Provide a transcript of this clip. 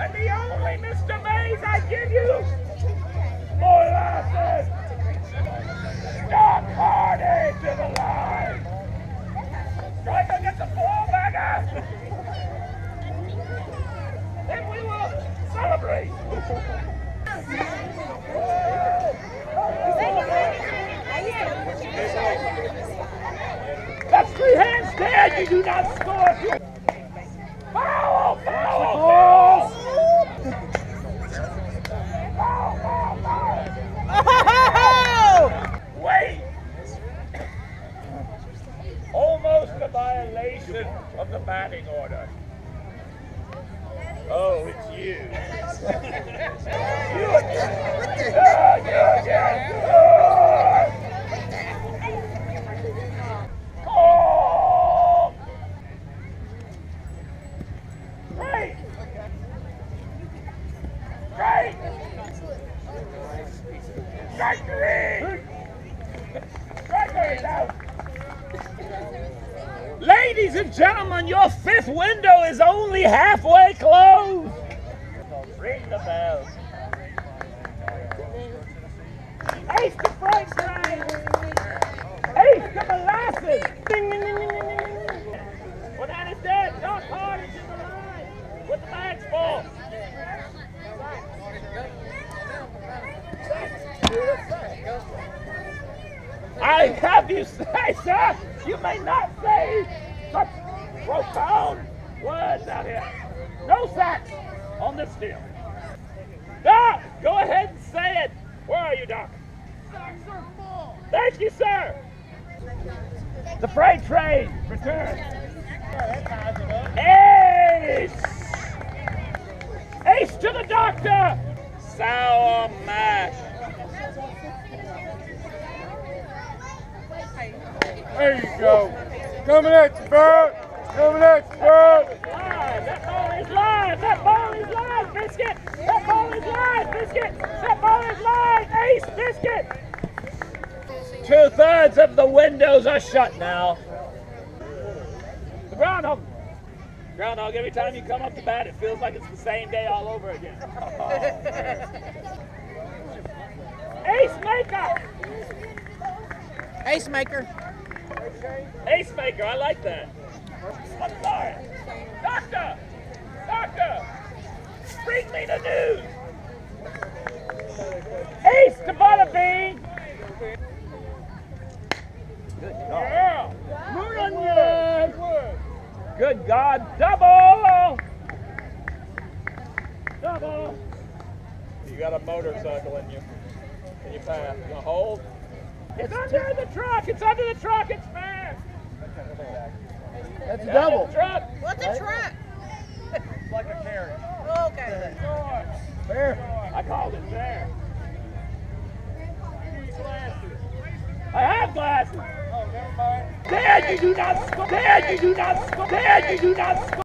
and the only Mr. Mays I give you. Molasses! Dark Hardy to the line! Striker gets a four-bagger! Then we will celebrate! That's three hands dead! You do not score! Foul! Foul! Wait! Almost a violation of the batting order. Oh, it's you. You again. You again. Oh! Great! Great! Strike three! Strike three is out! Ladies and gentlemen, your fifth window is only halfway closed. Ring the bell. Ace to Frank Train. Ace to Molasses. Ding, ding, ding, ding, ding, ding. Well, that is dead. Dark Hardy to the line. With the bags full. I have you say, sir, you may not say such profound words out here. No sacks on this field. Doc, go ahead and say it. Where are you, Doc? Sacks are full. Thank you, sir. The freight train returns. Ace! Ace to the doctor! Sour mash. There you go. Coming at you, Bert. Coming at you, Bert. That ball is live. That ball is live, Biscuit. That ball is live, Biscuit. That ball is live. Ace, Biscuit. 2/3 of the windows are shut now. The groundhog. Groundhog, every time you come up to bat, it feels like it's the same day all over again. Ace maker. Ace maker. Ace maker, I like that. I'm sorry. Doctor! Doctor! Bring me the news! Ace to Butterbean! Good God. Yeah. Good God. Double! Double! You got a motorcycle in you. Can you pass? You gonna hold? It's under the truck! It's under the truck! It's fast! That's a Under double. the truck! What's a truck? It's like a carriage. Okay. Fair. I called it fair. I have glasses! Oh, never mind. Dad, you do not score! Dad, you do not score! Dad, you do not score!